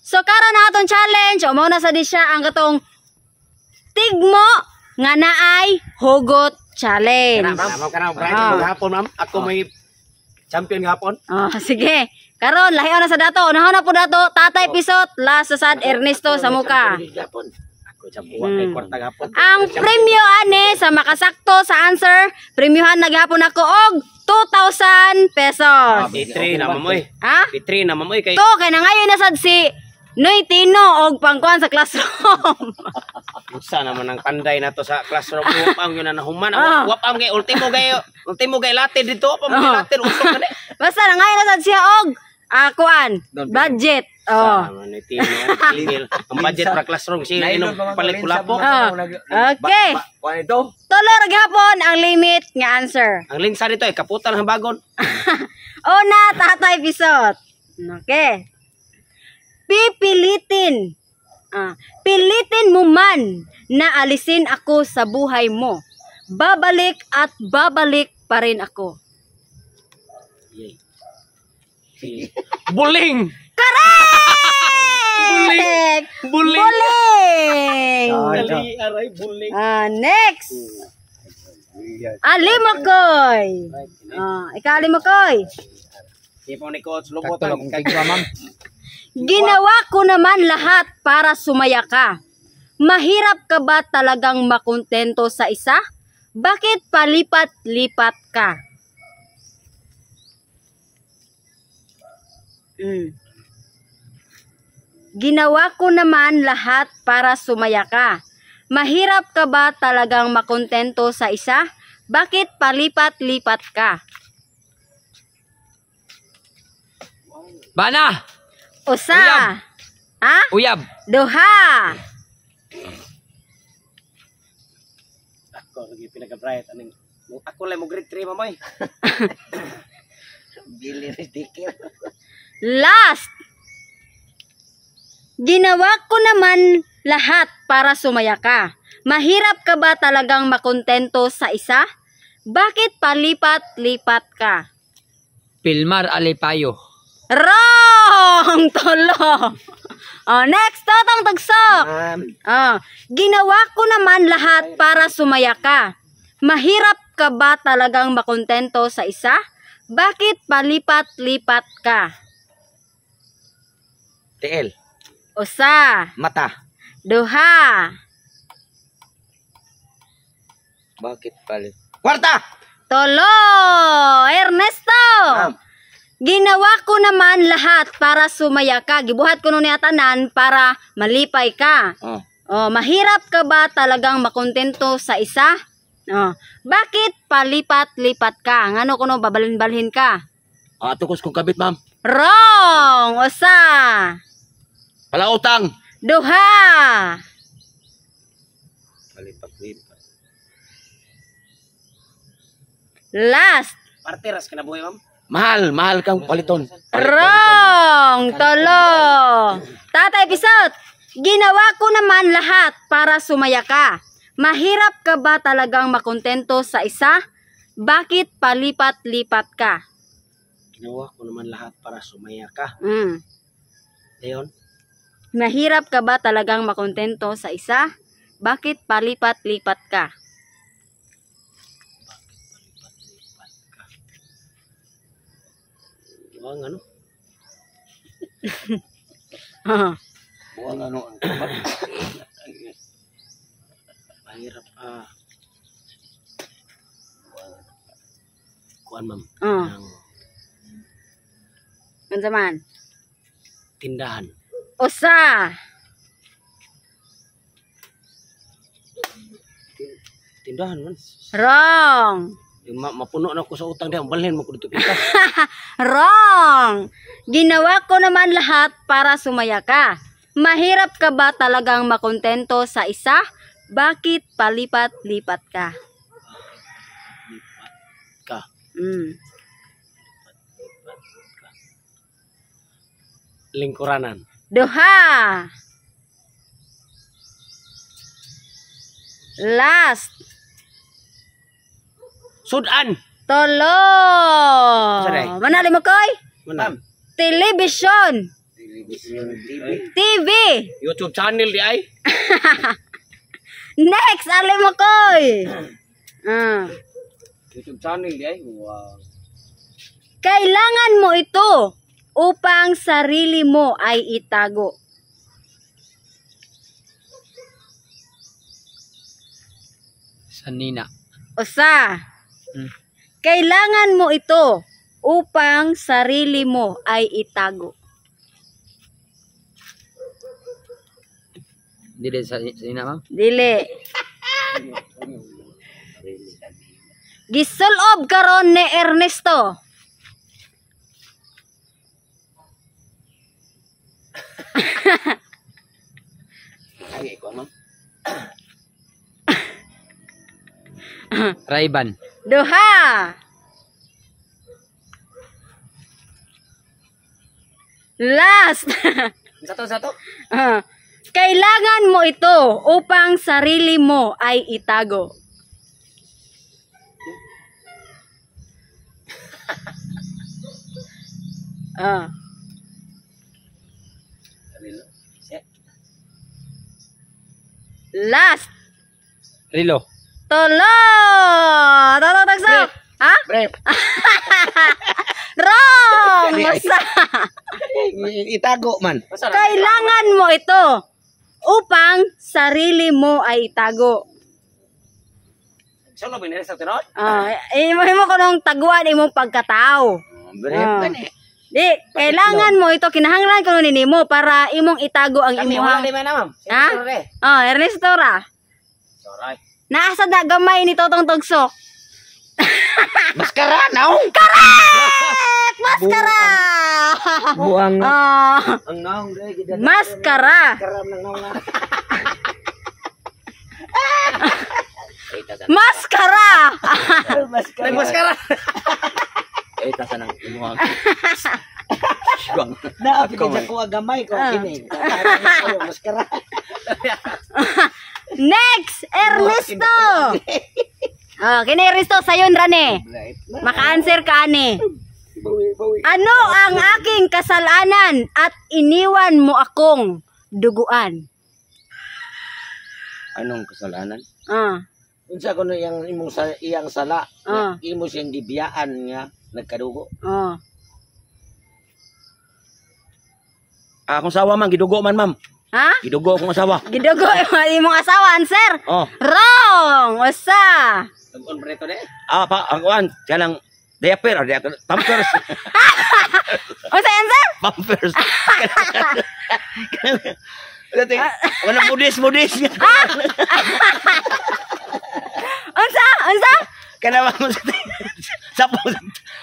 So karon na atong challenge, o mao na sa di siya ang katong tigmo nga naay hugot challenge. Hapon ma'am, ako may champion hapon. Oh, sige. Karon lahi na sa dato. Unahon na po dato, Tatay Pisot, last sa sad Ernesto sa muka. Ako champuan kay kwarta hapon. Ang premyo ani sa makasakto sa answer, premyohan naghapon ako og 2,000 pesos. P3 na mamoy. Ha? P3 na mamoy kay To kay na ngayon na sad si Noy Tino og pangkuan sa classroom. Unsa naman ang panday na to sa classroom. Wapang yun na nahuman. Wapang kay ultimo kay latte dito. Wapang kay latte usok na ni. Basta na ngayon na sad siya og kuan budget. Oh. Ang budget para classroom si inom palit kulapo. Okay. Kuan ito. Tulo ra gyapon ang limit nga answer. Ang linsa dito ay kaputan ng bagon. Una, Tatay Pisot. Okay. Pipilitin. Pilitin mo man na alisin ako sa buhay mo. Babalik at babalik pa rin ako. Buling. Correct! Buling. Buling! Aray buling. Next. Alimakoy. Ikaw Alimakoy. Sipo ni coach lubutan kay ma'am. Ginawa ko naman lahat para sumaya ka. Mahirap ka ba talagang makontento sa isa? Bakit palipat-lipat ka? Ginawa ko naman lahat para sumaya ka. Mahirap ka ba talagang makontento sa isa? Bakit palipat-lipat ka? Bana! Usa. Uyab. Ha? Uyab. Duha. Ako lagi pinaka-bright aning. Ako lang mo grade 3 mamoy. Billy ridiculous. Last. Ginawa ko naman lahat para sumaya ka. Mahirap ka ba talagang makontento sa isa? Bakit palipat-lipat ka? Pilmar Alipayo. Wrong! Tolo. Next, Totong Tagsok. Ginawa ko naman lahat para sumaya ka. Mahirap ka ba talagang makontento sa isa? Bakit palipat-lipat ka? TL. Usa. Mata. Duha. Bakit palit? Kwarta. Tolo. Ernesto. Ginawa ko naman lahat para sumaya ka. Gibuhat ko nun niya tanan para malipay ka. Mahirap ka ba talagang makontento sa isa? Bakit palipat-lipat ka? Ngano kuno babalhin-balhin ka? Tukos kong kabit ma'am. Wrong! Usa. Palautang. Duha. Palipat-lipat. Last. Parteras ka na buhay ma'am? Mahal kang paliton. Wrong! Tolo. Tatay Pisot, ginawa ko naman lahat para sumaya ka. Mahirap ka ba talagang makontento sa isa? Bakit palipat-lipat ka? Ginawa ko naman lahat para sumaya ka. Leon? Mahirap ka ba talagang makontento sa isa? Bakit palipat-lipat ka? Buwang ano? Buwang ano? Mahirap kuan ma'am. Ano man? Tindahan. Usa. Tindahan man. Wrong. Mapuno na ko sa utang diyan, balhin mo ko dito kita. Wrong. Ginawa ko naman lahat para sumaya ka. Mahirap ka ba talagang makontento sa isa? Bakit palipat-lipat ka? Lipat ka. Lingkuranan. Duha. Last. Sudan. Tolo. Saray. Manali mo koy? Manam. Television. TV. YouTube channel di ay. Next, Alimokoy. YouTube channel di ay. Wow. Kailangan mo ito upang sarili mo ay itago. Sanina. Usa. Kailangan mo ito upang sarili mo ay itago. Dili sa sanina, ma'am? Dili. Gisulob karon ni Ernesto. Ay, ko ma'am. Ray-Ban. Duha. Last. Satu. Kailangan mo ito upang sarili mo ay itago. Last. Rilo. Tolo. Tagso. Ha? Bref. Wrong. Basta. Itago man. Kailangan mo ito upang sarili mo ay itago. Solo binili sa tinod? Imo ko nung taguan imong pagkatao. Bref man eh. Di, kailangan mo ito, kinahanglan ko nun nimo para imong itago ang Kami wala imuhang. di man ma'am. Ha? Ernesto ra. Sorry. Naasa na gamay ni Totong Tugsok. Maskara naong. Correct! Maskara! Buang na. Ang naong dai gid. Maskara. Karam nang naong na. Maskara! May maskara. Eh, tasa ng imuhang. Naapi ka ko agamay ko kini. Maskara. Next, Ernesto. Kini Ernesto sayon rane. Maka-answer ka ani. Ano ang aking kasalanan at iniwan mo akong duguan? Anong kasalanan? Unsa kuno iyang iyang sala, imo siyang gibiyaan nga nagkadugo. Akong sawa man gidugo man ma'am. Ha? Gidugo akong asawa. Gidugo imong asawa, answer. Oh. Wrong. Usa. Tag-on preto de. Pa ang kuan kanang diaper pampers. Usa answer? Pampers. Dati wala modis. Unsa? Kana mo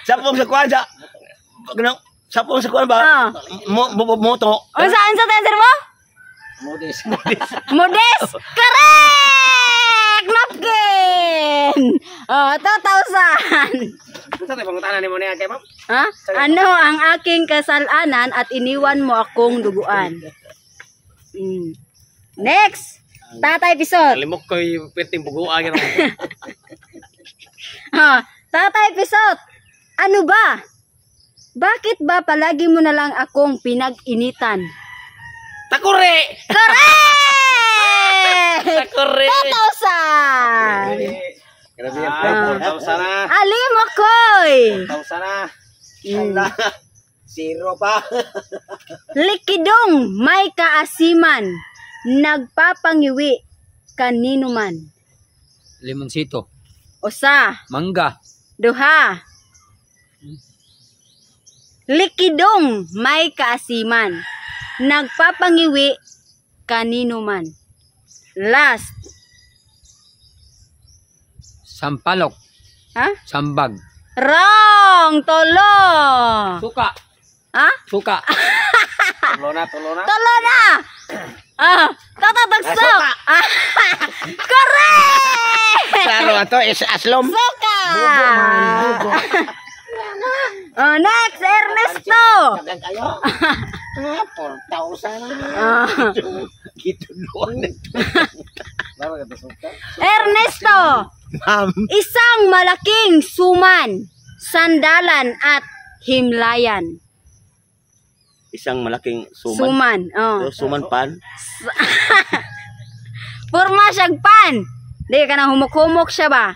sapong sa kuan sa kanang sapong sa kuan ba? Moto. Unsa answer mo? Modis. Modest. Correct! Napkin! 2,000. Unsa tay pangutanan nimo niya kay ma'am? Ha? Ano ang aking kasalanan at iniwan mo akong duguan? Next! Tatay Pisot. Limok ko yung perting buguan gano. Tatay Pisot. Ano ba? Bakit ba palagi mo na lang akong pinag-initan? Takore. Correct! Takore. 2,000. Grabe ang Tausan na. Alimokoy. Tausan na. Allah. Zero pa. Likidong may kaasiman, nagpapangiwi kanino man. Limonsito. Usa, Mangga. duha. Likidong may kaasiman, nagpapangiwi kanino man. Last. Sampalok. Ha? Sambag. Wrong! Tolo! Suka. Ha? Suka. Tulo na. Tolo na! Tatagsok! Correct! Klaro ato is aslom. Suka! Next, Ernesto! Kagan kayo. 4,000. Gituluan. Laro ka suka. Ernesto! Ma'am. Isang malaking suman, sandalan at himlayan. Isang malaking suman. Suman. Oh. Suman pan. Porma siyag pan. Di ka na humok-humok siya ba?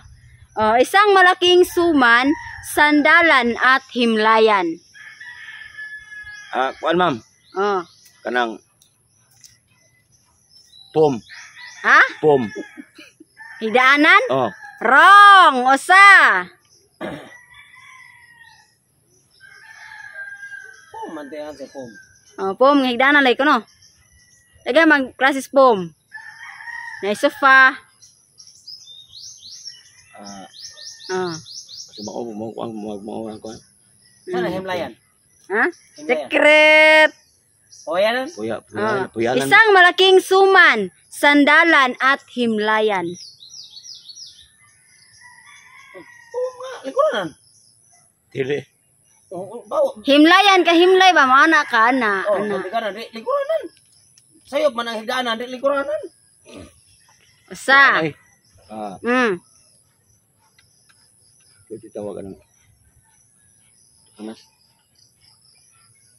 Oh, isang malaking suman, sandalan at himlayan. Kuan ma'am. Oh. Kanang pom. Ha? Pom. Hidaanan? Oh. Wrong. Usa. Oh, mantayan sa pom. Oh, pom nga higdaanan lay ko no. Lagay mag klasis pom. Na sofa. Oh. Sa mao mo kuan. Sana himlayan. Ha? Secret. O yan. Puyanan. Isang malaking suman, sandalan at himlayan. Likuran. Dili. Bawo. Himlayan ka himlay ba mana ka na. Oh, Ana. likuran. Likuranan. Sayop man ang higdaanan, di likuranan. Usa. Ay. Kasi tawagan ng Anas.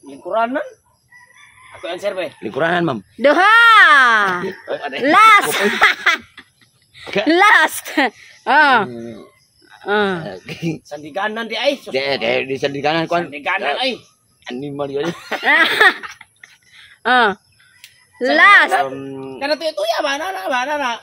Likuranan? Ako ang serve. Lingkuranan, ma'am. Duha. Last. Last. Oh. Sandiganan di ay. Di sandiganan kuan. Sandiganan ay. Animal yun. Oh. Last. Kana tuya ba na. Ano ba?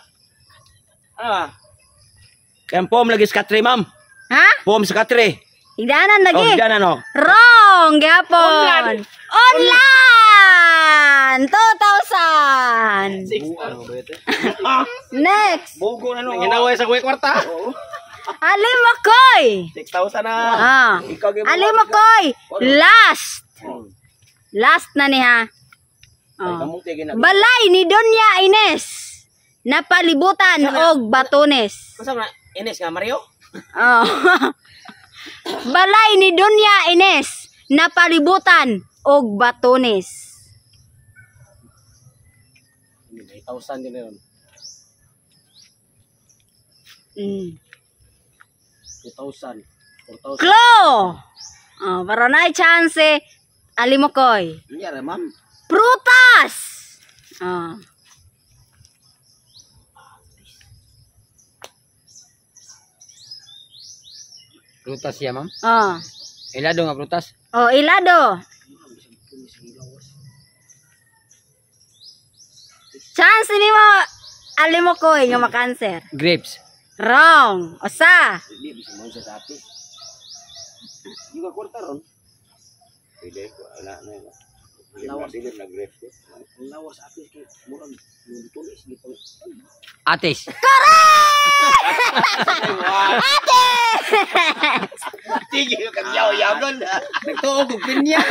Kaya pom lagi sa katre, ma'am. Ha? Pom sa katre. Higdaanan Oh, lagi. higdanan oh. Wrong. Gapon. Online. 2,000. Next. Bugo na no. Ginaway sa kuwi kwarta. Alimokoy. 6,000 na. Ah. Alimokoy. Last. Last na niya. Oh. Balay ni Donya Ines. Napalibutan og batones. Masa na Ines nga Mario? Oh. Balay ni Donya Ines. Napalibutan og batones. 8,000 din yun. 2,000. 4,000. Klo. Oh, para na chance Alimokoy. Iya ma'am. Prutas. Oh. Prutas siya, ma'am. Oh. Ilado nga prutas. Oh, ilado. Chance ni mo Alimokoy nga makanser. Grapes. Wrong. Usa. Hindi bisa mo sa dati. Juga kwarta ron. Pwede ko ana na. Lawas din na grapes ko. lawas atis kay murag yung tulis dito. Atis. Tigil ka yaw-yaw doon. Nagtuog og pinya.